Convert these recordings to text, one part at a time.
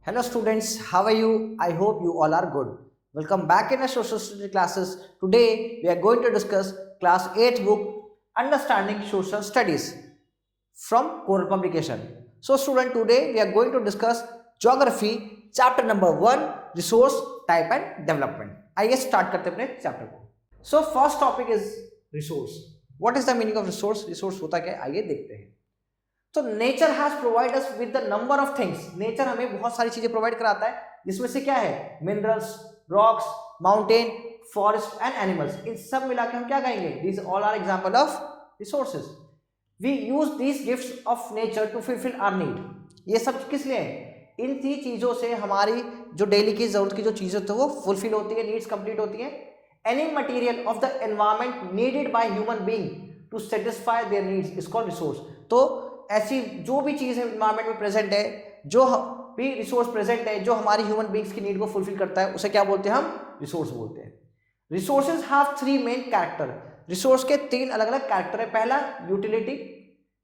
Hello students, how are you? I hope you all are good. Welcome back in our social studies classes. Today we are going to discuss class 8th book Understanding Social Studies from Core Publication. So student, today we are going to discuss Geography chapter number 1 Resource Type and Development. आइए start करते हैं अपने chapter को. So first topic is resource. What is the meaning of resource? Resource होता क्या है? आइए देखते हैं. तो nature has provide us with the number of things. Nature हमें बहुत सारी चीजें प्रोवाइड कराता है, जिसमें से क्या है? Minerals, rocks, mountain, forest and animals. इन सब मिला के हम क्या कहेंगे? These all are example of resources. We use these gifts of nature to fulfil our need. ये सब किस लिए है? इन 3 चीजों से हमारी जो डेली की जरूरत की जो चीजें होती है वो फुलफिल होती है, नीड्स कंप्लीट होती है. Any material of the environment needed by human being to satisfy their needs is called resource. तो ऐसी जो भी चीज़ है एनवायरमेंट में प्रेजेंट है, जो भी रिसोर्स प्रेजेंट है, जो हमारी ह्यूमन बींग्स की नीड को फुलफिल करता है, उसे क्या बोलते हैं? हम रिसोर्स बोलते हैं. Resources have 3 main character. Resource के 3 अलग अलग कैरेक्टर है. पहला यूटिलिटी,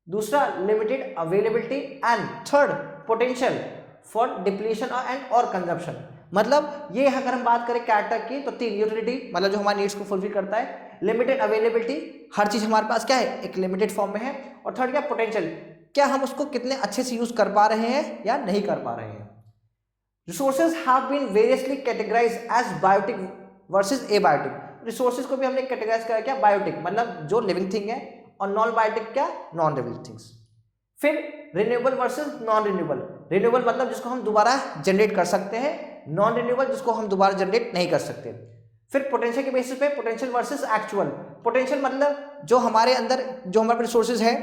दूसरा limited availability and third potential for depletion and और कंजप्शन. मतलब ये अगर हम बात करें कैरेक्टर की तो 3. यूटिलिटी मतलब जो हमारी नीड्स को फुलफिल करता है, लिमिटेड अवेलेबिलिटी हर चीज हमारे पास क्या है? एक लिमिटेड फॉर्म में है, और थर्ड क्या? पोटेंशियल, क्या हम उसको कितने अच्छे से यूज कर पा रहे हैं या नहीं कर पा रहे हैं. Resources have been variously categorised as biotic versus abiotic. Resources को भी हमने कैटेगराइज करा क्या? बायोटिक मतलब जो लिविंग थिंग है, और नॉन बायोटिक क्या? Non living things. फिर renewable versus non renewable. Renewable मतलब जिसको हम दोबारा जनरेट कर सकते हैं, नॉन रिन्यूएबल जिसको हम दोबारा जनरेट नहीं कर सकते. फिर पोटेंशियल के बेसिस पे पोटेंशियल वर्सेस एक्चुअल. पोटेंशियल मतलब जो हमारे अंदर जो हमारे रिसोर्सेज है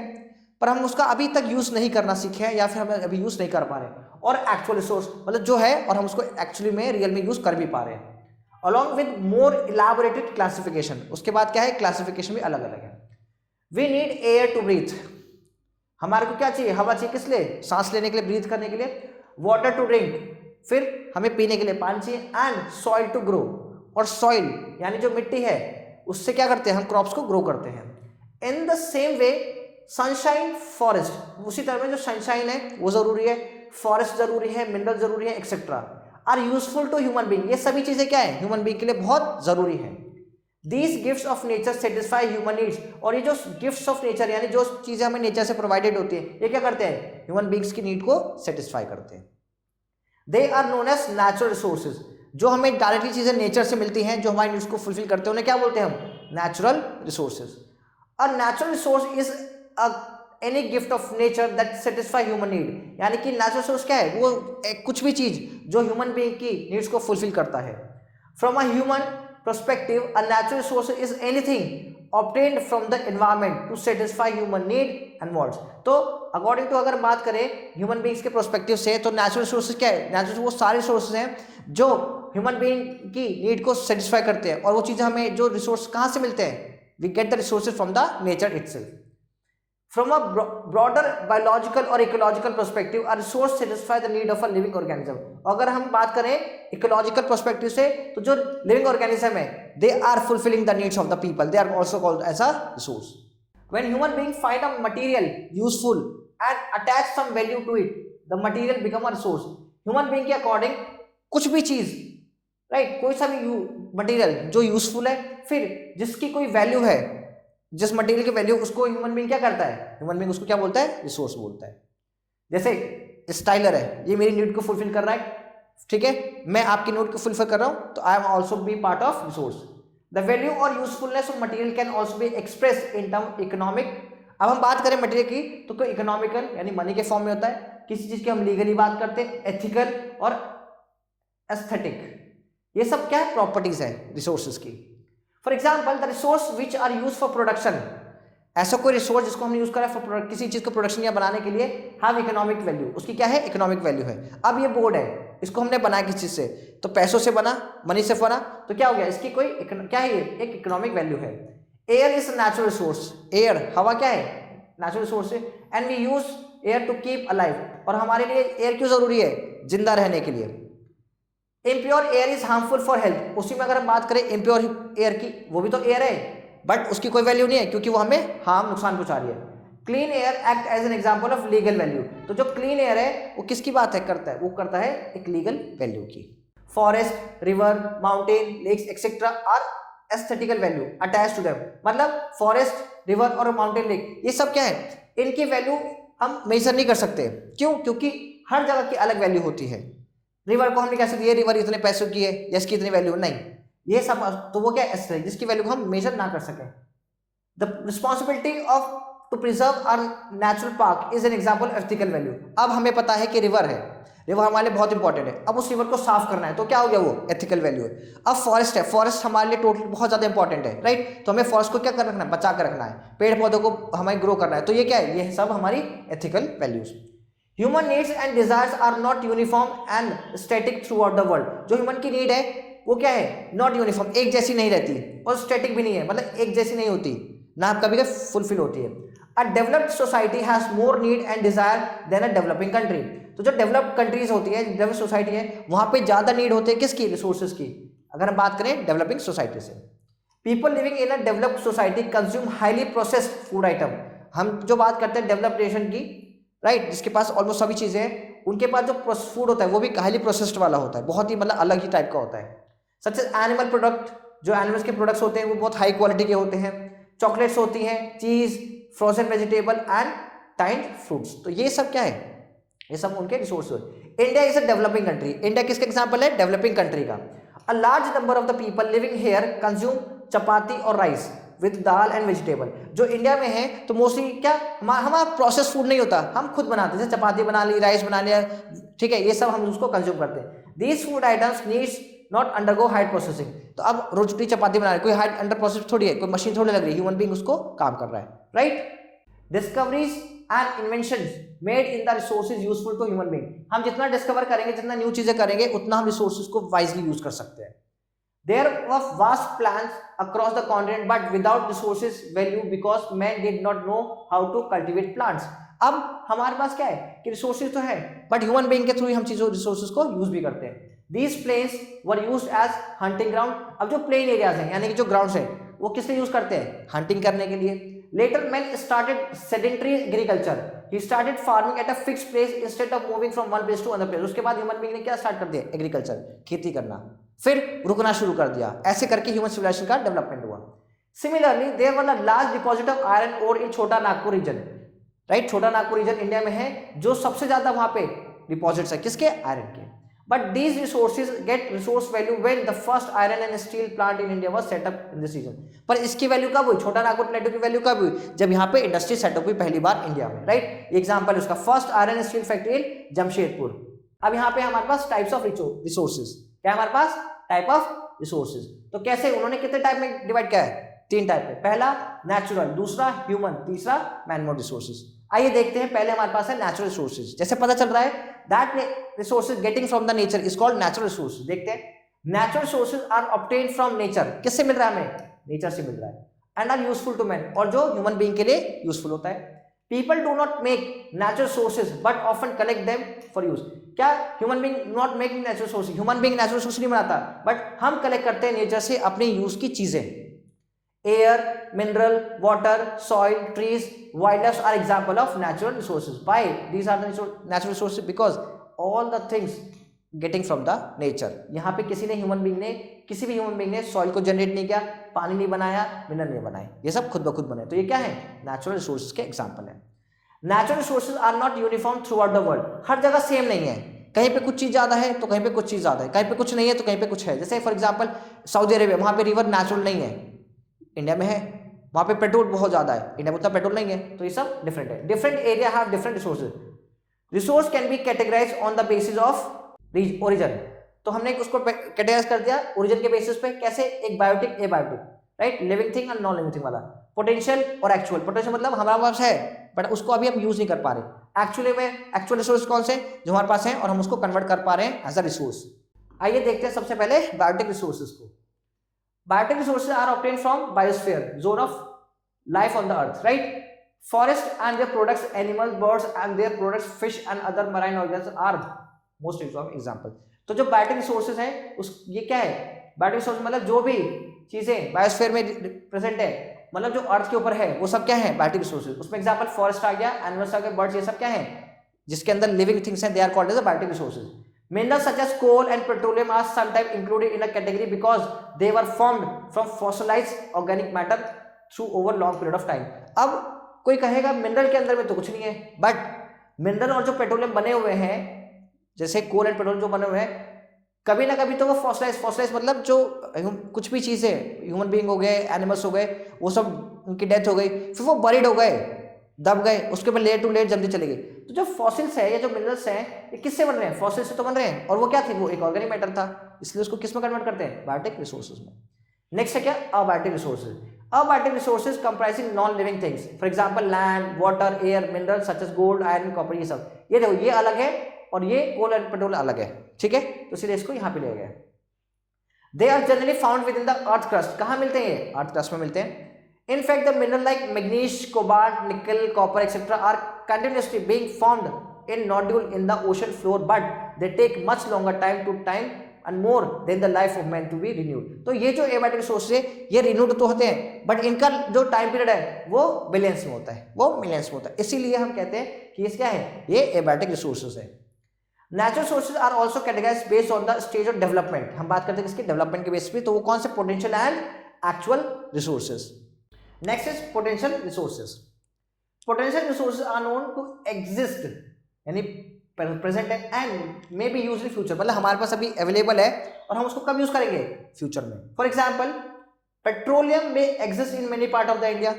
पर हम उसका अभी तक यूज नहीं करना सीखे हैं या फिर हम अभी यूज नहीं कर पा रहे. और एक्चुअल रिसोर्स मतलब जो है और हम उसको एक्चुअली में रियल में यूज कर भी पा रहे हैं. Along with more elaborated classification. उसके बाद क्या है? क्लासिफिकेशन भी अलग अलग है. We need air to breathe. हमारे को क्या चाहिए? हवा चाहिए. किस लिए? सांस लेने के लिए, ब्रीथ करने के लिए. वाटर टू ड्रिंक, फिर हमें पीने के लिए पानी चाहिए. एंड सॉइल टू ग्रो, और सॉइल यानी जो मिट्टी है उससे क्या करते हैं? हम क्रॉप्स को ग्रो करते हैं. In the same way sunshine, forest, उसी तरह में जो सनशाइन है वो जरूरी है, फॉरेस्ट जरूरी है, मिनरल जरूरी है, etcetera are useful to human being. ये सभी चीजें क्या है? ह्यूमन बीइंग के लिए बहुत जरूरी है. These gifts of nature satisfy human needs. और ये जो गिफ्ट्स ऑफ नेचर यानी जो चीजें हमें नेचर से प्रोवाइडेड होती है, ये क्या करते हैं? ह्यूमन बीइंग्स की नीड को सेटिस्फाई करते हैं. They are known as natural resources. जो हमें डायरेक्टली चीजें नेचर से मिलती हैं, जो हमारी नीड्स को फुलफिल करते हैं, उन्हें क्या बोलते हैं हम? Natural resources. A natural resource is any gift of nature that satisfy human need. यानी कि नेचुरल रिसोर्स क्या है? वो कुछ भी चीज जो ह्यूमन बीइंग की नीड्स को फुलफिल करता है. From a human perspective, a natural resource is anything obtained from the environment to satisfy human need and wants. तो अकॉर्डिंग टू अगर बात करें ह्यूमन बींग्स के प्रोस्पेक्टिव से, तो नेचुरल रिसोर्सेज क्या है? नेचुरल वो सारे रिसोर्सेज हैं जो ह्यूमन बीइंग की नीड को सेटिस्फाई करते हैं. और वो चीज़ें हमें जो रिसोर्स कहाँ से मिलते हैं? We get the resources from the nature itself. From a broader biological or ecological perspective, a resource satisfy the need of a living organism. अगर हम बात करें ecological perspective से, तो जो living organism है, they are fulfilling the needs of the people. They are also called as a resource. When human beings find a material useful and attach some value to it, the material become a resource. Human being के according कुछ भी चीज, right, कोई सा भी material जो useful है, फिर जिसकी कोई value है, जिस मटेरियल की वैल्यू, उसको ह्यूमन बीइंग क्या करता है? ह्यूमन बीइंग उसको क्या बोलता है? रिसोर्स बोलता है. जैसे स्टाइलर है, ये मेरी नीड को फुलफिल कर रहा है, ठीक है, मैं आपकी नीड को फुलफिल कर रहा हूं, तो I am also be part of resource. The value और usefulness of material can also be express in term economic. अब हम बात करें मटेरियल की, तो कोई इकोनॉमिकल यानी मनी के फॉर्म में होता है, किसी चीज की हम लीगली बात करते हैं, एथिकल और एस्थेटिक. ये सब क्या है? प्रॉपर्टीज है रिसोर्सेज की. For example the resource which are use for production. ऐसा कोई रिसोर्स जिसको हमने यूज करा है फॉर किसी चीज को प्रोडक्शन या बनाने के लिए, हैव इकोनॉमिक वैल्यू. उसकी क्या है? इकोनॉमिक वैल्यू है. अब ये बोर्ड है, इसको हमने बनाया किस चीज से? तो पैसों से बना, मनी से बना, तो क्या हो गया? इसकी कोई क्या है? ये एक इकोनॉमिक वैल्यू है. Air is natural resource. Air, हवा क्या है? नेचुरल रिसोर्स है. And we use air to keep alive. और हमारे लिए एयर क्यों जरूरी है? जिंदा रहने के लिए. Impure air is harmful for health. उसी में अगर हम बात करें इम्प्योर एयर की, वो भी तो एयर है, बट उसकी कोई वैल्यू नहीं है क्योंकि वो हमें नुकसान पहुंचा रही है. Clean air act as an example of legal value. तो जो क्लीन एयर है वो किसकी बात है करता है, वो करता है एक लीगल वैल्यू की। Forest, river, mountain, lakes etcetera are aesthetical value attach to them. मतलब फॉरेस्ट, रिवर और माउंटेन, लेक ये सब क्या है, इनकी वैल्यू हम मेजर नहीं कर सकते। क्यों? क्योंकि हर जगह की अलग वैल्यू होती है। रिवर को हमने कैसे दिया, रिवर इतने पैसों की है या इसकी इतनी वैल्यू नहीं, ये सब तो वो क्या है जिसकी वैल्यू को हम मेजर ना कर सकें। The responsibility of to preserve our natural park is an example of ethical value. अब हमें पता है कि रिवर है, रिवर हमारे लिए बहुत इंपॉर्टेंट है, अब उस रिवर को साफ करना है तो क्या हो गया, वो एथिकल वैल्यू है। अब फॉरेस्ट है, फॉरेस्ट हमारे लिए टोटल बहुत ज्यादा इंपॉर्टेंट है, राइट। तो हमें फॉरेस्ट को क्या कर रखना है, बचा कर रखना है, पेड़ पौधों को हमें ग्रो करना है, तो ये क्या है, ये सब हमारी ethical values. Human needs and desires are not uniform and static throughout the world. जो ह्यूमन की नीड है वो क्या है, नॉट यूनिफॉर्म, एक जैसी नहीं रहती, और स्टैटिक भी नहीं है, मतलब एक जैसी नहीं होती, ना कभी कभी फुलफिल होती है। A developed society has more need and desire than a developing country. तो जो डेवलप्ड कंट्रीज होती है, डेवलप्ड सोसाइटी है, वहां पे ज्यादा नीड होते हैं किसकी, रिसोर्सेज की, अगर हम बात करें डेवलपिंग सोसाइटी से। People living in a developed society consume highly processed food item. हम जो बात करते हैं डेवलप्ड नेशन की, राइट, जिसके पास ऑलमोस्ट सभी चीजें हैं, उनके पास जो फूड होता है वो भी हाईली प्रोसेस्ड वाला होता है, बहुत ही मतलब अलग ही टाइप का होता है। सच एज एनिमल प्रोडक्ट, जो एनिमल्स के प्रोडक्ट्स होते हैं वो बहुत हाई क्वालिटी के होते हैं। चॉकलेट्स होती हैं, चीज, frozen vegetable and timed fruits. तो ये सब क्या है, ये सब उनके रिसोर्स है। India is a developing country. India किसका एग्जांपल है, डेवलपिंग कंट्री का। A large number of the people living here consume chapati और rice with dal and vegetable. जो इंडिया में है तो मोस्टली क्या, हमारा प्रोसेस फूड नहीं होता, हम खुद बनाते हैं, जैसे चपाती बना ली, राइस बना लिया, ठीक है, ये सब हम उसको कंज्यूम करते हैं। These food items needs not undergo hard processing. तो अब रोटी चपाती बना रहे, कोई हार्ड अंडर प्रोसेस थोड़ी है, कोई मशीन थोड़ी लग रही है, ह्यूमन बीइंग उसको काम कर रहा है, right. Discoveries and inventions made in the resources useful to human being. हम जितना डिस्कवर करेंगे, जितना न्यू चीजें करेंगे, उतना हम रिसोर्सेज को वाइजली यूज कर सकते हैं। There were vast plans across the continent, but without resources value because man did not know how to cultivate plants. अब हमारे पास क्या है कि रिसोर्सेज तो है, बट ह्यूमन बीइंग के थ्रू ही हम चीजों रिसोर्सेज को यूज भी करते हैं। These plains were used as hunting ground. अब जो प्लेन एरियाज हैं, यानी कि जो ग्राउंड्स हैं, वो किस लिए यूज करते हैं, हंटिंग करने के लिए। Later man started sedentary agriculture. He started farming at a fixed place instead of moving from one place to another place. उसके बाद ह्यूमन बीइंग ने क्या स्टार्ट कर दिया, एग्रीकल्चर, खेती करना, फिर रुकना शुरू कर दिया। ऐसे करके ह्यूमन सिविलाइजेशन का डेवलपमेंट हुआ। Similarly there were a large deposit of iron ore in Chota Nagpur reason, right. छोटा नागपुर रीजन इंडिया में है, जो सबसे ज्यादा वहां पे डिपॉजिट्स है किसके, आयरन के। But these resources get resource value when the first iron and steel plant in India was set up in this region. पर इसकी वैल्यू कब हुई, छोटा नागपुर प्लेटो की वैल्यू कब हुई, जब यहाँ पे इंडस्ट्री सेटअप हुई पहली बार इंडिया में, राइट। एग्जांपल उसका first iron and steel factory in Jamshedpur. अब यहाँ पे हमारे पास टाइप्स ऑफ रिसोर्सेज, क्या हमारे पास टाइप ऑफ रिसोर्सेज। तो कैसे उन्होंने कितने टाइप में डिवाइड किया है, 3 टाइप में। पहला नेचुरल, दूसरा ह्यूमन, तीसरा मैन-मेड रिसोर्सेज। आइए देखते हैं, पहले हमारे पास है नेचुरल रिसोर्सेज। जैसे पता चल रहा है that resources getting from the nature is called natural resources। देखते हैं, natural resources are obtained from nature। किससे मिल रहा है हमें, नेचर से मिल रहा है। and are useful to man, और जो ह्यूमन बीइंग के लिए यूजफुल होता है। people do not make natural sources but often collect them for use। क्या human being not making natural sources, human being natural source नहीं बनाता, बट हम कलेक्ट करते हैं नेचर से अपने यूज की चीजें। Air, mineral, water, soil, trees, wildlife are example of natural resources. Why these are the natural resources? Because all the things getting from the nature। यहाँ पे किसी भी ह्यूमन बीइंग ने सॉइल को जनरेट नहीं किया, पानी नहीं बनाया, मिनरल नहीं बनाए, ये सब खुद ब खुद बने। तो ये क्या है, नेचुरल रिसोर्सेज के एग्जाम्पल है। Natural resources are not uniform throughout the world. हर जगह सेम नहीं है, कहीं पे कुछ चीज ज्यादा है तो कहीं पे कुछ चीज ज्यादा है, कहीं पे कुछ नहीं है तो कहीं पे कुछ है। जैसे फॉर एग्जाम्पल सऊदी अरेबिया, वहां पे रिवर नेचुरल नहीं है, इंडिया में है। वहां पे पेट्रोल बहुत ज्यादा है, इंडिया में उतना पेट्रोल नहीं है। तो ये सब डिफरेंट है। Different area have different resources. Resource can be categorized on the basis of origin. तो हमने उसको कैटेगराइज कर दिया ओरिजिन के बेसिस पे, कैसे, एक biotic, abiotic, right, living thing और नॉन लिविंग थिंग वाला। पोटेंशियल और एक्चुअल। पोटेंशियल मतलब हमारे पास है बट उसको अभी हम यूज नहीं कर पा रहे। एक्चुअली में एक्चुअल रिसोर्स कौन से जो हमारे पास है और हम उसको कन्वर्ट कर पा रहे हैं एज अ रिसोर्स। आइए देखते हैं सबसे पहले बायोटिक रिसोर्सेज को। Biotic resources are obtained from biosphere, zone of life on the earth, right. Forest and their products, animals, birds and their products, fish and other marine organisms are most example। तो जो biotic resources है उस ये क्या है, biotic resource मतलब जो भी चीजें बायोस्फीयर में प्रेजेंट है मतलब जो अर्थ के ऊपर है वो सब क्या है, बायोटिक रिसोर्सेज। उसमें एग्जांपल फॉरेस्ट आ गया, एनिमल्स आ गए, बर्ड्स, ये सब क्या है जिसके अंदर लिविंग थिंग्स हैं, they are called as biotic resources. Minerals such as coal and petroleum are sometimes included in a category because they were formed from fossilized organic matter through over long period of time। अब कोई कहेगा mineral के अंदर में तो कुछ नहीं है, बट मिनरल और जो पेट्रोलियम बने हुए हैं, जैसे कोल एंड पेट्रोलियम जो बने हुए हैं, कभी ना कभी तो वो फॉसिलाइज मतलब जो कुछ भी चीज़ें, ह्यूमन बीइंग हो गए, एनिमल्स हो गए, वो सब उनकी डेथ हो गई, फिर वो बरीड हो गए, दब गए, उसके बाद लेयर टू लेयर जल्दी चले गए। तो जो फॉसिल्स है या जो मिनरल्स हैं, ये किससे बन रहे हैं, फॉसिल से तो बन रहे हैं। और वो क्या थी, वो एक ऑर्गेनिक मैटर था, इसलिए उसको किस में कन्वर्ट करते हैं, बायोटिक रिसोर्सेज में। नेक्स्ट है क्या, abiotic resources. Abiotic resources comprising non living things, for example land, water, air, minerals such as gold, iron, copper, ये सब। ये देखो, ये अलग है और ये कोल एंड पेट्रोल अलग है, ठीक है, तो इसलिए इसको यहाँ पे लिया गया। They are generally found within the earth crust. कहाँ मिलते हैं ये, अर्थ क्रस्ट में मिलते हैं। In fact, the mineral like manganese, cobalt, nickel, copper, etc. are continuously being formed in nodule in the ocean floor, but they take much longer time and more than the life of man to be renewed। तो ये जो abiotic resources है ये renewed तो होते हैं, but इनका जो टाइम पीरियड है वो बिलियंस में होता है, वो मिलियंस में होता है। इसीलिए हम कहते हैं कि ये क्या है, ये एबायोटिक रिसोर्सेज है। Natural sources are also categorised based on the stage of development. हम बात करते हैं किसके, डेवलपमेंट के बेस पे, तो वो कौन से, potential and actual resources. Next is potential resources. Potential resources are known to exist, यानी प्रेजेंट है, and may be use in future, मतलब हमारे पास अभी अवेलेबल है और हम उसको कब यूज करेंगे, फ्यूचर में। फॉर एग्जाम्पल पेट्रोलियम में exist in many part of the India.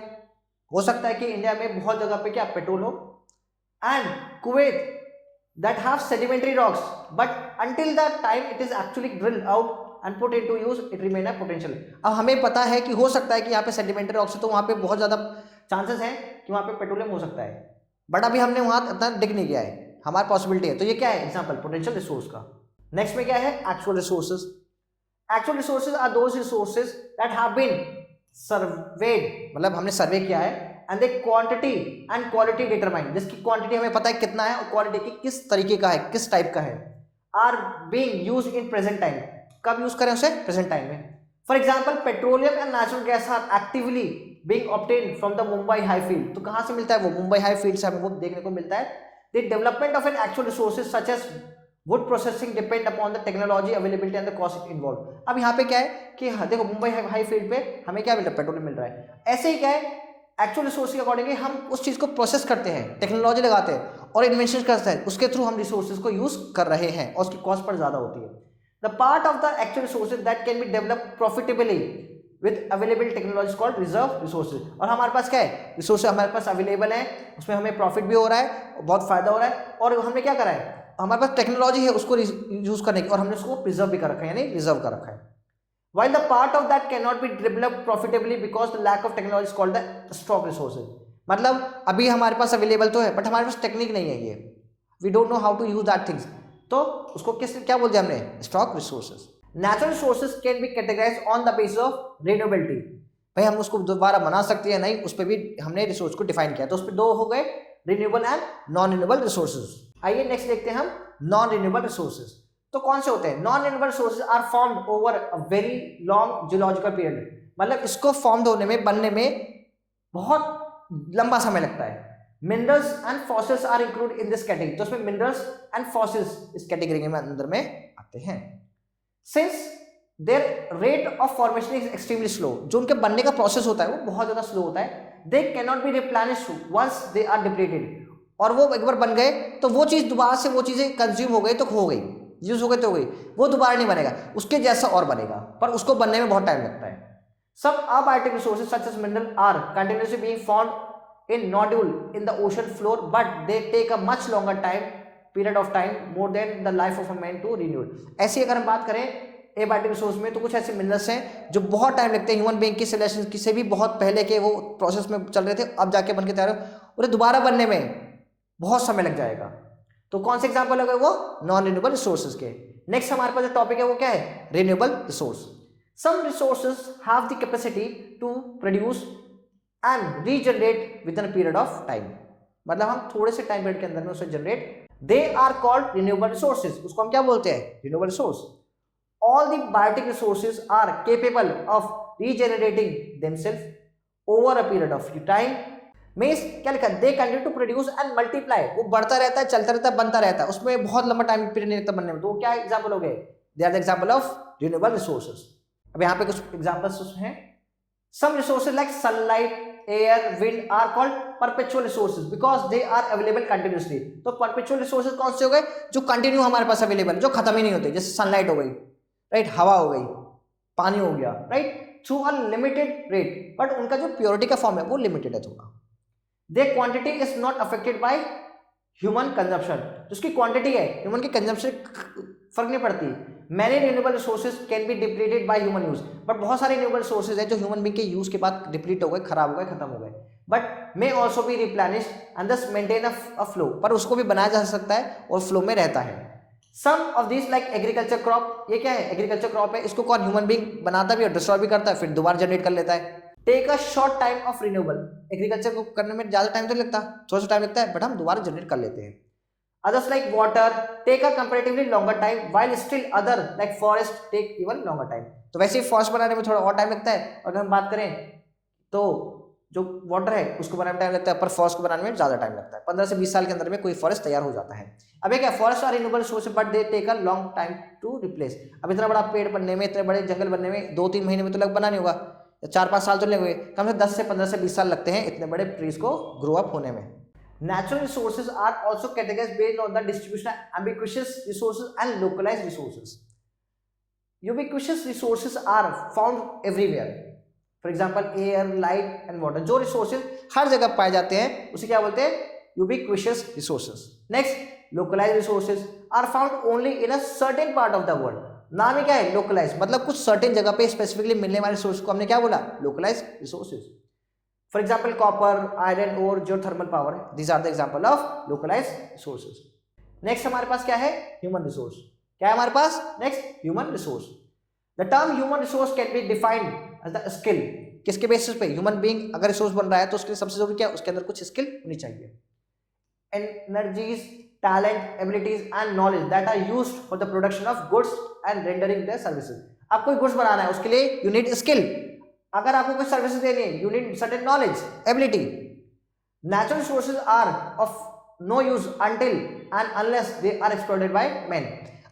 हो सकता है कि इंडिया में बहुत जगह पे क्या पेट्रोल हो, and Kuwait that have sedimentary rocks, but until the time it is actually drilled out and put into use it remain a potential। अब हमें पता है कि हो सकता है कि यहाँ पे सेडिमेंटरी रॉक्स है, तो वहाँ पे बहुत ज़्यादा चांसेस हैं कि वहाँ पे पेट्रोलियम हो सकता है, बट अभी हमने वहाँ इतना दिख नहीं गया है, हमारी पॉसिबिलिटी है। तो ये क्या है, एग्जांपल पोटेंशियल रिसोर्स का। नेक्स्ट में क्या है, actual resources. Actual resources are those resources that have been surveyed, मतलब हमने सर्वे किया है, and the quantity and quality determine, जिसकी क्वांटिटी हमें पता है कितना है और क्वालिटी की किस तरीके का है, किस टाइप का है, are being used in present time. कब यूज करें उसे, प्रेजेंट टाइम में। For example petroleum and natural gas are actively being obtained from the Mumbai High field. तो कहाँ से मिलता है वो, मुंबई हाई फील्ड से हमें वो देखने को मिलता है। The development of an actual resources such as wood processing depend upon the technology availability and the cost involve. अब यहाँ पे क्या है कि देखो मुंबई हाई फील्ड पे हमें क्या मिल रहा है, पेट्रोलियम मिल रहा है। ऐसे ही क्या है, एक्चुअल रिसोर्स के अकॉर्डिंग हम उस चीज़ को प्रोसेस करते हैं, टेक्नोलॉजी लगाते हैं और इन्वेंशन करते हैं, उसके थ्रू हम रिसोर्सेज को यूज कर रहे हैं और उसकी कॉस्ट पर ज़्यादा होती है। The part of the actual resources that can be developed profitably with available technologies called reserve resources। और हमारे पास क्या है, रिसोर्सेज हमारे पास अवेलेबल है, उसमें हमें प्रॉफिट भी हो रहा है, बहुत फायदा हो रहा है, और हमने क्या करा है, हमारे पास टेक्नोलॉजी है उसको यूज करने की, और हमने उसको प्रिजर्व भी कर रखा है, यानी रिजर्व कर रखा है। While the part of that cannot be developed profitably because the lack of technology is called the stock resources। मतलब अभी हमारे पास अवेलेबल तो है, बट हमारे पास टेक्निक नहीं है, ये we don't know how to use that things, तो उसको क्या बोलते हैं हमने, stock resources. Natural resources can be categorized on the basis of renewability. भाई हम उसको दोबारा बना सकते हैं नहीं, उस पर भी हमने रिसोर्स को डिफाइन किया, तो उस पर दो हो गए, renewable and non renewable resources. आइए नेक्स्ट देखते हैं हम नॉन रिन्यूएबल रिसोर्सेज। तो कौन से होते हैं, non renewable resources are formed over a very long geological period. मतलब इसको फॉर्म्ड होने में, बनने में बहुत लंबा समय लगता है। Minerals and fossils are include in this category. तो उसमें मिनरल्स एंड फॉसिल्स इस कैटेगरी में अंदर में आते हैं। Since their rate of formation is extremely slow, जो उनके बनने का प्रोसेस होता है वो बहुत ज्यादा स्लो होता है। They can not be replenished once they are depleted, और वो एक बार बन गए तो वो चीज दोबारा से, वो चीजें कंज्यूम हो गई तो हो गई, यूज हो गई तो हो गई, वो दोबारा नहीं बनेगा, उसके जैसा और बनेगा, पर उसको बनने में बहुत टाइम लगता है। Some abiotic resources such as mineral are continuously being found in nodule in the ocean floor, but they take a much longer period of time more than the life of a man to renew। ऐसी अगर हम बात करें abiotic resource में, तो कुछ ऐसे minerals हैं जो बहुत टाइम लगते हैं, ह्यूमन बीइंग की सिलेक्शन की से भी बहुत पहले के वो प्रोसेस में चल रहे थे, अब जाके बन के तैयार हो, उन्हें दोबारा बनने में बहुत समय लग जाएगा। तो कौन से एग्जाम्पल हो गए वो, नॉन रिन्यूएबल रिसोर्सेज के। नेक्स्ट हमारे पास जो टॉपिक है वो क्या है, renewable resource. Some resources have the capacity to produce and regenerate within a period of time। मतलब हम थोड़े से टाइम पीरियड के अंदर में उसे generate, they are called renewable resources। उसको हम क्या बोलते हैं, renewable resource। All the biotic resources are capable of regenerating themselves over a period of time means क्या लिखा है, they continue to produce and multiply, वो बढ़ता रहता है, चलता रहता है, बनता रहता है, उसमें बहुत लंबा टाइम पीरियड नहीं लगता बनने में, तो वो क्या एग्जाम्पल हो गए, they are the example of renewable resources. अब यहाँ पे कुछ एग्जाम्पल्स हैं, some resources like sunlight, air, wind are called perpetual resources because they are available continuously. तो परपेचुअल रिसोर्सेज कौन से हो गए, जो कंटिन्यू हमारे पास अवेलेबल, जो खत्म ही नहीं होते, जैसे सनलाइट हो गई, राइट, हवा हो गई, पानी हो गया, right, through a limited rate, but उनका जो प्योरिटी का फॉर्म है वो लिमिटेड है थोड़ा। Their quantity is not affected by human consumption, जिसकी क्वांटिटी है ह्यूमन की कंजम्पशन फर्क नहीं पड़ती। Many renewable resources can be depleted by human use, but बहुत सारे renewable resources हैं जो ह्यूमन बीइंग के यूज के बाद डिप्लीट हो गए, खराब हो गए, खत्म हो गए, but may also be replenished and thus maintain a flow, पर उसको भी बनाया जा सकता है और फ्लो में रहता है। Some of these like agriculture crop, ये क्या है, एग्रीकल्चर क्रॉप है, इसको कौन ह्यूमन बीइंग बनाता भी और डिस्ट्रॉय भी करता है, फिर दोबारा जनरेट कर लेता है। Take a short time of renewable, agriculture को करने में ज्यादा टाइम तो लगता, थोड़ा सा टाइम लगता है, बट हम दोबारा जनरेट कर लेते हैं। Others like water take a comparatively longer time while still other like forest take even longer time. तो वैसे ही फॉरेस्ट बनाने में थोड़ा और टाइम लगता है, और अगर हम बात करें तो जो वाटर है उसको बनाने में टाइम लगता है, पर फॉरेस्ट को बनाने में ज्यादा टाइम लगता है। 15 से 20 साल के अंदर में कोई फॉरेस्ट तैयार हो जाता है। अब ये क्या, forest are renewable resource but they take a long time to replace. अब इतना बड़ा पेड़ बनने में, इतने बड़े जंगल बनने में 2-3 महीने में तो लग बना नहीं होगा, 4-5 साल तो लगे, कम से 10 से 15 से 20 साल लगते हैं इतने बड़े ट्रीज को ग्रो अप होने में। Natural resources are also categorized based on the distribution of ubiquitous resources and localized resources. Ubiquitous resources are found everywhere. For example, air, light and water. जो resources हर जगह पाए जाते हैं उसे क्या बोलते हैं, ubiquitous resources. Next, localized resources are found only in a certain part of the world. नाम ही क्या है, localized, मतलब कुछ certain जगह पे स्पेसिफिकली मिलने वाले रिसोर्स को हमने क्या बोला, localized resources. For example, copper, iron ore, geothermal power. These are the example of localized resources. Next हमारे पास क्या है, human resource. क्या है हमारे पास, next human resource. The term human resource can be defined as the skill. किसके basis पे, human being अगर resource बन रहा है तो उसके लिए सबसे जरूरी क्या है, उसके अंदर कुछ स्किल होनी चाहिए। Energies, talent, abilities and knowledge that are used for the production of goods and rendering their services. आप कोई गुड्स बनाना है उसके लिए you need skill. अगर आपको कोई सर्विसेज देनी है you need certain knowledge, ability. Natural resources are of no use until and unless they are exploited by man.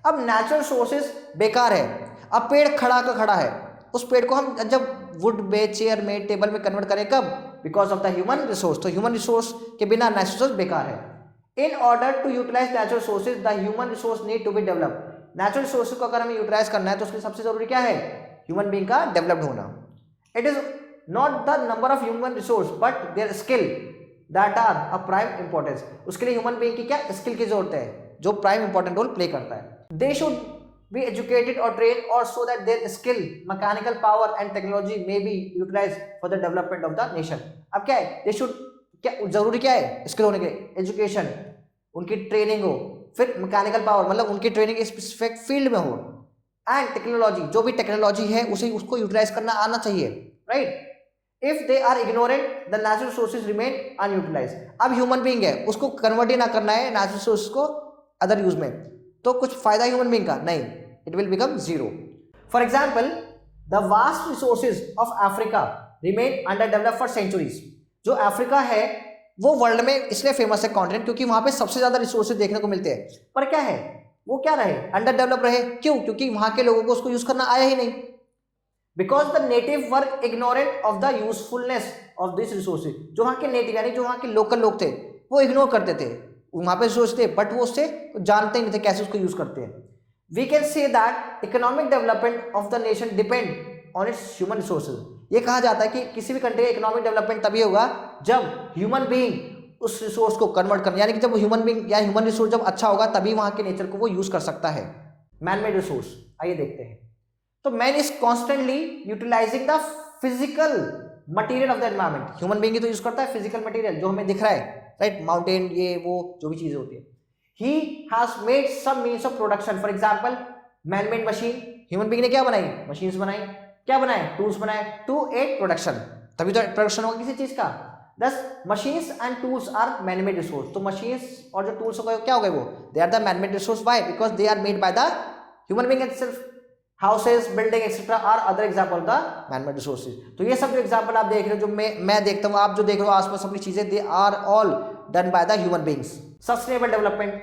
अब नेचुरल रिसोर्सेज बेकार है, अब पेड़ खड़ा का खड़ा है, उस पेड़ को हम जब वुड में, चेयर में, टेबल में कन्वर्ट करें कब, because of the human resource. तो ह्यूमन रिसोर्स के बिना नेचुरल रिसोर्स बेकार है। In order to utilise natural resources the human resource need to be develop. Natural resources को अगर हमें यूटिलाइज करना है तो उसके लिए सबसे जरूरी क्या है, ह्यूमन बीइंग का डेवलप्ड होना। It is not the number of human resource but their skill that are of prime importance. उसके लिए ह्यूमन बीइंग की क्या स्किल की जरूरत है, जो प्राइम इंपॉर्टेंट रोल प्ले करता है। They should be educated or trained or so that their skill, mechanical power and technology may be utilized for the development of the nation. अब क्या है, they should, क्या जरूरी क्या है स्किल होने के लिए, एजुकेशन, उनकी ट्रेनिंग हो, फिर मैकेनिकल पावर मतलब उनकी ट्रेनिंग स्पेसिफिक फील्ड में हो, एंड टेक्नोलॉजी, जो भी टेक्नोलॉजी है उसे उसको यूटिलाइज करना आना चाहिए, right. If they are ignorant the natural resources remain unutilised. अब ह्यूमन बीइंग है, उसको कन्वर्ट ही ना करना है नेचुरल रिसोर्स को अदर यूज में, तो कुछ फायदा ह्यूमन बीइंग का नहीं, it will become zero. For example, the vast resources of Africa remain under developed for centuries. जो अफ्रीका है वो वर्ल्ड में इसलिए फेमस है कॉन्टिनेंट क्योंकि वहां पे सबसे ज्यादा रिसोर्सेज देखने को मिलते हैं, पर क्या है वो क्या रहे, अंडर डेवलप रहे। क्यों, क्योंकि वहां के लोगों को उसको यूज करना आया ही नहीं। Because the native were ignorant of the usefulness of this resources. जो वहां के नेटिव यानी जो वहां के लोकल लोग थे वो इग्नोर करते थे, वहां पे रिसोर्स थे बट वो उससे जानते ही नहीं थे कैसे उसको यूज करते हैं। We can say that economic development of the nation depend on its human resources. ये कहा जाता है कि किसी भी कंट्री का इकोनॉमिक डेवलपमेंट तभी होगा जब ह्यूमन बीइंग उस रिसोर्स को कन्वर्ट करना, यानी कि जब ह्यूमन बीइंग या ह्यूमन रिसोर्स जब अच्छा होगा तभी वहां के नेचर को वो यूज कर सकता है। मैन मेड रिसोर्स, आइए देखते हैं। तो man is constantly utilising the physical material of the environment. Human being तो यूज करता है फिजिकल मटेरियल जो हमें दिख रहा है, राइट, माउंटेन, ये वो जो भी चीजें होती है। He has made some means of production, for example man made machine, human being ने क्या बनाई, मशीन्स बनाई, क्या बनाए, टूल्स बनाए टू एड प्रोडक्शन, तभी तो प्रोडक्शन होगा किसी चीज का। Thus, machines and tools are man-made resource. तो machines और जो tools हो गए क्या हो गए वो, they are the man-made resource. Why? Because they are made by the human being itself. Houses, building etcetera are other example of the man made resources. तो ये सब जो एग्जाम्पल आप देख रहे हो, जो मैं देखता हूँ, आप जो देख रहे हो आसपास अपनी चीजें, they are all done by the human beings. Sustainable development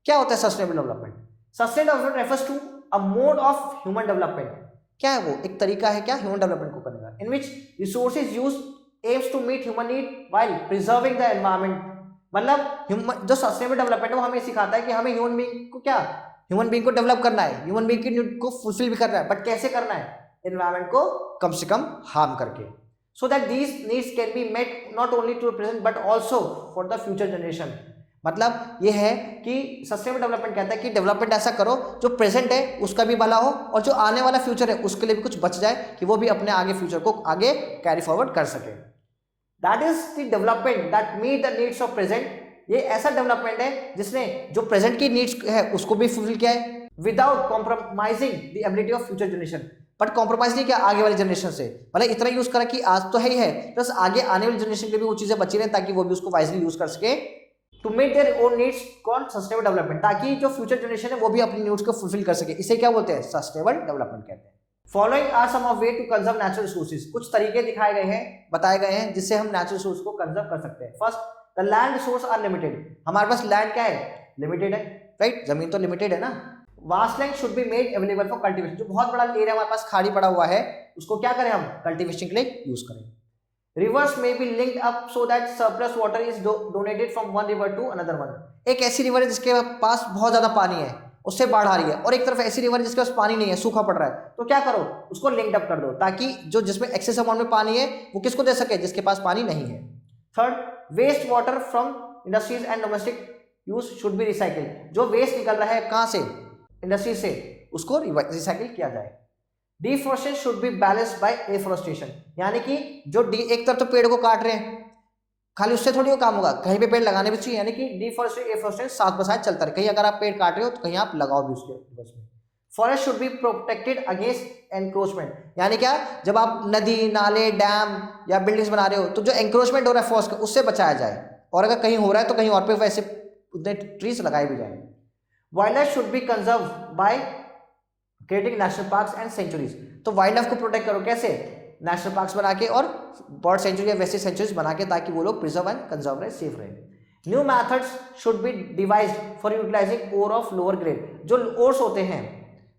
क्या होता है? Sustainable development, sustainable development refers to a mode of human development. क्या है वो? एक तरीका है क्या ह्यूमन डेवलपमेंट को करने का, in which resources use aims to meet human need while preserving the environment. मतलब ह्यूमन जो सस्टेनेबल डेवलपमेंट है वो हमें सिखाता है कि हमें ह्यूमन बीइंग को क्या, ह्यूमन बीइंग को डेवलप करना है, ह्यूमन बीइंग की नीड को फुलफिल भी करना है, बट कैसे करना है? एनवायरनमेंट को कम से कम हार्म करके, so that these needs can be met not only to present but also for the future generation. मतलब ये है कि सस्टेनेबल डेवलपमेंट कहता है कि डेवलपमेंट ऐसा करो जो प्रेजेंट है उसका भी भला हो और जो आने वाला फ्यूचर है उसके लिए भी कुछ बच जाए, कि वो भी अपने आगे फ्यूचर को आगे कैरी फॉरवर्ड कर सके। That is the development that meet the needs of present. ये ऐसा डेवलपमेंट है जिसने जो प्रेजेंट की नीड्स है उसको भी फुलफिल किया है without compromising the ability of future generation. But compromise नहीं किया आगे वाली जनरेशन से, मतलब इतना यूज करा कि आज तो है ही है, प्लस आगे आने वाली जनरेशन के भी वो चीजें बची रहे ताकि वो भी उसको वाइजली यूज कर सके to meet their own needs, called sustainable development, ताकि जो फ्यूचर जनरेशन है वो भी अपनी नीड्स को फुलफिल कर सके। इसे क्या बोलते हैं? सस्टेनेबल डेवलपमेंट कहते हैं। Following are some of way to conserve natural resources. कुछ तरीके दिखाए गए हैं, बताए गए हैं जिससे हम नेचुरल रिसोर्स को कंजर्व कर सकते हैं। First, the land resource are limited. हमारे पास लैंड क्या है? लिमिटेड है, राइट? जमीन तो लिमिटेड है ना। Vast land should be made available for cultivation. जो बहुत बड़ा एरिया हमारे पास खाली पड़ा हुआ है उसको क्या करें हम? कल्टीवेशन के लिए यूज करें। रिवर्स में be linked up so that surplus water is donated from one river to another one. एक ऐसी रिवर है जिसके पास बहुत ज्यादा पानी है, उससे बाढ़ आ रही है, और एक तरफ ऐसी रिवर जिसके पास पानी नहीं है, सूखा पड़ रहा है, तो क्या करो? उसको लिंक्ड अप कर दो ताकि जो जिसमें एक्सेस अमाउंट में पानी है वो किसको दे सके? जिसके पास पानी नहीं है। Third, waste water from industries and domestic use should be recycle. जो वेस्ट निकल रहा है कहां से? इंडस्ट्री से, उसको रिसाइकिल किया जाए। Deforestation should be balanced bye afforestation, यानी कि जो एक तरफ तो पेड़ को काट रहे हैं, खाली उससे थोड़ी वो काम होगा, कहीं पे पेड़ लगाने भी चाहिए, यानी कि डिफॉरेस्टेशन एफॉरेस्टेशन साथ ब साथ चलता रहे। कहीं अगर आप पेड़ काट रहे हो तो कहीं आप लगाओ भी उसके रिवर्स में। Forest should be protected against encroachment, यानी क्या? जब आप नदी, नाले, डैम या बिल्डिंग्स बना रहे हो तो जो एनक्रोचमेंट हो रहा है फॉरेस्ट का, उससे बचाया जाए, और अगर कहीं हो रहा है तो कहीं और पे वैसे उतने ट्रीज लगाए भी जाए। Wild life should be conserve by creating national parks and sanctuaries. तो वाइल्ड लाइफ को प्रोटेक्ट करो कैसे? नेशनल पार्क्स बना के और बर्ड सेंचुरी या वैसे सेंचुरीज बना के, ताकि वो लोग प्रिजर्व एंड कंजर्व रहे, सेफ रहे। New methods should be devised for utilising ore of lower grade. जो ओर्स होते हैं,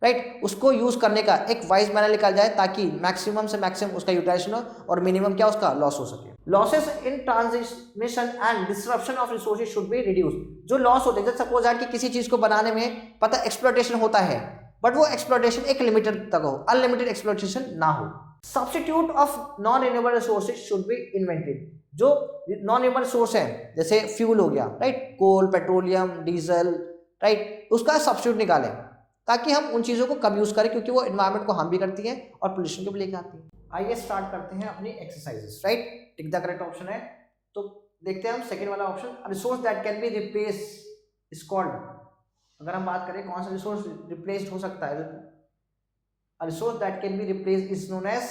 राइट, उसको यूज करने का एक वाइज मैनर निकाल जाए ताकि मैक्सिमम से मैक्सिमम उसका यूटिलाइजेशन हो और मिनिमम क्या उसका लॉस हो सके। Losses in transmission and disruption of resources should be reduce. जो लॉस होते हैं, जैसे सपोज है कि किसी चीज को बनाने में पता एक्सप्लॉयटेशन होता है, बट वो एक्सप्लॉयटेशन एक लिमिटेड तक हो, अनलिमिटेड एक्सप्लॉयटेशन ना हो। Substitute of non renewable resources should be invented. जो नॉन रिन्यूएबल रिसोर्स है जैसे फ्यूल हो गया, राइट, कोल, पेट्रोलियम, डीजल, राइट, उसका सब्स्टिट्यूट निकालें ताकि हम उन चीज़ों को कम यूज़ करें, क्योंकि वो एनवायरनमेंट को हार्म भी करती हैं और पोल्यूशन को भी लेके आती हैं। आइए स्टार्ट करते हैं अपनी exercises, right. Tick the correct option है, तो देखते हैं हम सेकंड वाला option. Resource that can be replace is called. अगर हम बात करें कौन सा रिसोर्स रिप्लेस्ड हो सकता है, resource that can be replaced is known as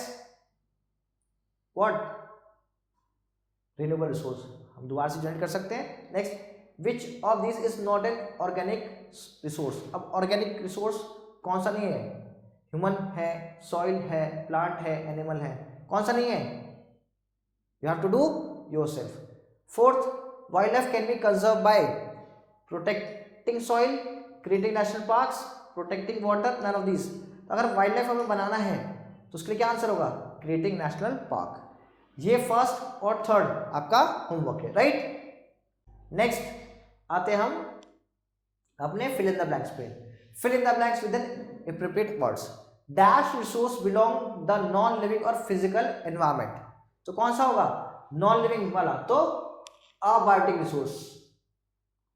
what? Renewable resource. हम दोबारा से ज्वाइन कर सकते हैं। Next, which of this is not an organic resource. अब ऑर्गेनिक रिसोर्स कौन सा नहीं है? ह्यूमन है, सॉइल है, प्लांट है, एनिमल है, कौन सा नहीं है? You have to do yourself. Fourth, wild life can be conserve by protecting soil, creating national parks, protecting water, none of this. अगर वाइल्ड लाइफ हमें बनाना है तो उसके लिए क्या आंसर होगा? Creating national park. ये फर्स्ट और थर्ड आपका होमवर्क है, राइट। नेक्स्ट आते हम अपने फिल इन द ब्लैंक्स पे। Fill in the blanks with an appropriate words. Dash resource belong the non living और फिजिकल एनवायरमेंट। तो कौन सा होगा? नॉन लिविंग वाला, तो अबायोटिक रिसोर्स।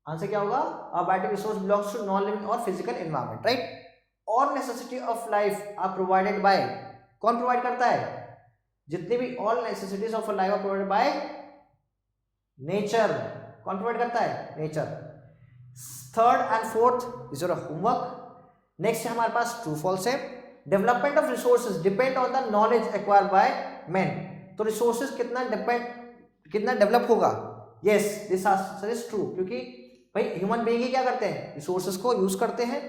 आंसर क्या होगा? Abiotic resource belongs to non living और physical environment, right. All necessity of life are provided by. कौन प्रोवाइड करता है? जितनी भी all necessities of life are provided by nature. कौन प्रोवाइड करता है? Nature. Third and fourth is your homework. Next हमारे पास ट्रू फॉल्स है। Development of resources depend on the knowledge acquired by man. तो रिसोर्सेज कितना डेवलप होगा? Yes, this answer is true, क्योंकि भाई ह्यूमन बीइंग ही क्या करते हैं? रिसोर्सेज को यूज करते हैं।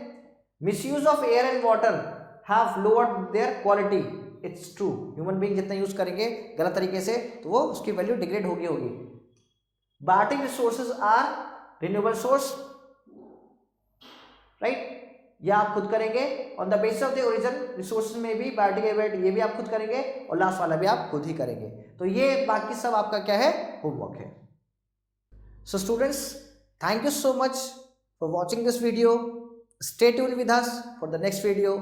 Misuse of air and water have lowered their quality, it's true. Human being जितना यूज करेंगे गलत तरीके से तो वो उसकी वैल्यू डिग्रेड होगी। Biotic resources are renewable source, right, या आप खुद करेंगे। On the basis of the origin resources में भी बायोडिग्रेडेबल, ये भी आप खुद करेंगे, और लास्ट वाला भी आप खुद ही करेंगे। तो ये बाकी सब आपका क्या है, होमवर्क है। So students, thank you so much for watching this video. Stay tuned with us for the next video.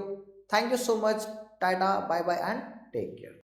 Thank you so much. Tata, bye bye and take care.